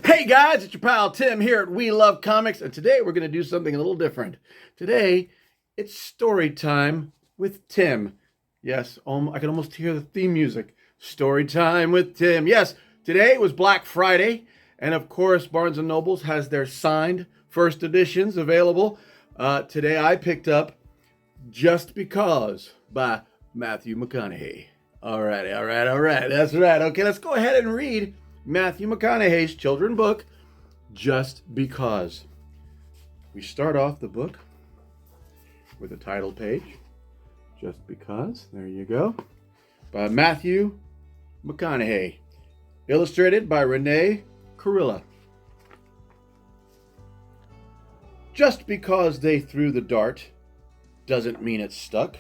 Hey guys, it's your pal Tim here at We Love Comics, and today we're going to do something a little different. Today, it's story time with Tim. Yes, I can almost hear the theme music. Story time with Tim. Yes, today was Black Friday, and of course, Barnes & Nobles has their signed first editions available. Today I picked up Just Because by Matthew McConaughey. All right. That's right. Okay, let's go ahead and read Matthew McConaughey's children's book, Just Because. We start off the book with a title page, Just Because. There you go. By Matthew McConaughey. Illustrated by RENÉE KURILLA. Just because they threw the dart doesn't mean it's stuck.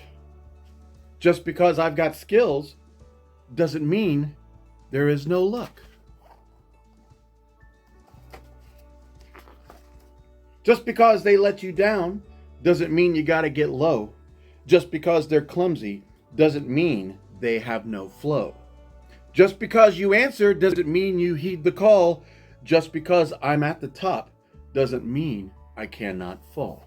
Just because I've got skills doesn't mean there is no luck. Just because they let you down doesn't mean you gotta get low. Just because they're clumsy doesn't mean they have no flow. Just because you answer doesn't mean you heed the call. Just because I'm at the top doesn't mean I cannot fall.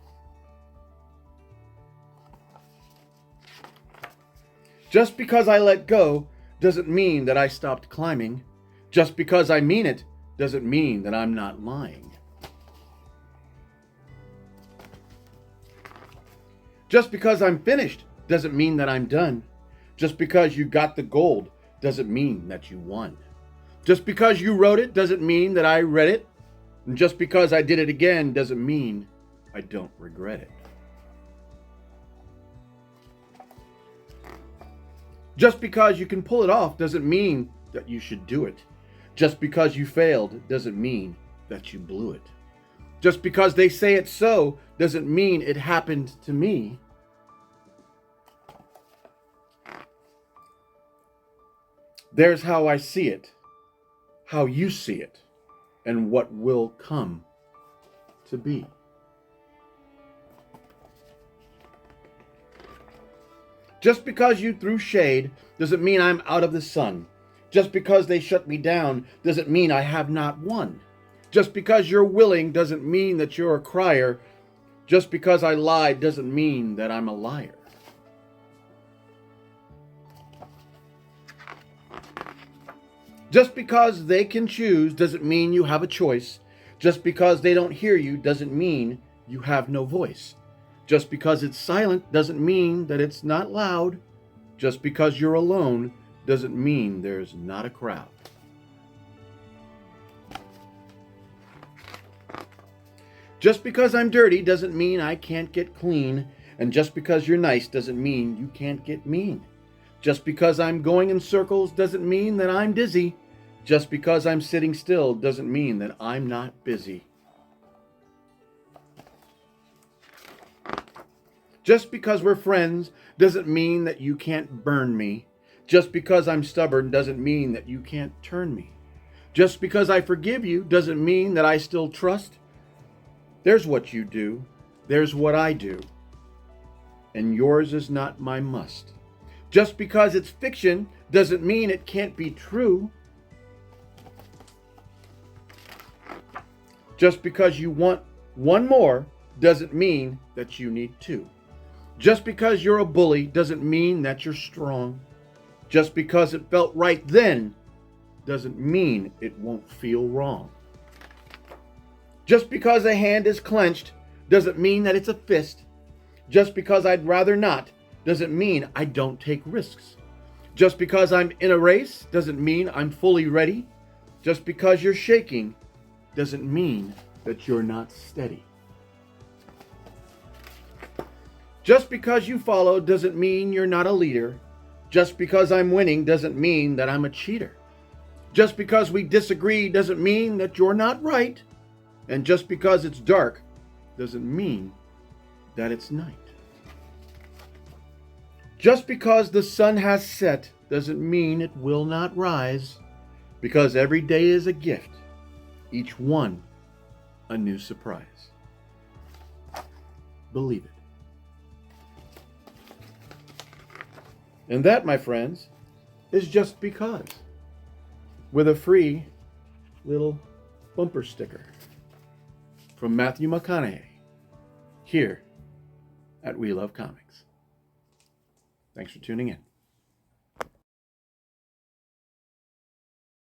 Just because I let go doesn't mean that I stopped climbing. Just because I mean it doesn't mean that I'm not lying. Just because I'm finished doesn't mean that I'm done. Just because you got the gold doesn't mean that you won. Just because you wrote it doesn't mean that I read it. And just because I did it again doesn't mean I don't regret it. Just because you can pull it off doesn't mean that you should do it. Just because you failed doesn't mean that you blew it. Just because they say it's so doesn't mean it happened to me. There's how I see it, how you see it, and what will come to be. Just because you threw shade doesn't mean I'm out of the sun. Just because they shut me down doesn't mean I have not won. Just because you're willing doesn't mean that you're a crier. Just because I lied doesn't mean that I'm a liar. Just because they can choose doesn't mean you have a choice. Just because they don't hear you doesn't mean you have no voice. Just because it's silent doesn't mean that it's not loud. Just because you're alone doesn't mean there's not a crowd. Just because I'm dirty doesn't mean I can't get clean. And just because you're nice doesn't mean you can't get mean. Just because I'm going in circles doesn't mean that I'm dizzy. Just because I'm sitting still doesn't mean that I'm not busy. Just because we're friends doesn't mean that you can't burn me. Just because I'm stubborn doesn't mean that you can't turn me. Just because I forgive you doesn't mean that I still trust. There's what you do. There's what I do. And yours is not my must. Just because it's fiction doesn't mean it can't be true. Just because you want one more doesn't mean that you need two. Just because you're a bully doesn't mean that you're strong. Just because it felt right then doesn't mean it won't feel wrong. Just because a hand is clenched doesn't mean that it's a fist. Just because I'd rather not doesn't mean I don't take risks. Just because I'm in a race doesn't mean I'm fully ready. Just because you're shaking doesn't mean that you're not steady. Just because you follow doesn't mean you're not a leader. Just because I'm winning doesn't mean that I'm a cheater. Just because we disagree doesn't mean that you're not right. And just because it's dark doesn't mean that it's night. Just because the sun has set doesn't mean it will not rise. Because every day is a gift, each one a new surprise. Believe it. And that, my friends, is Just Because, with a free little bumper sticker from Matthew McCONAUGHey here at We Love Comics. Thanks for tuning in.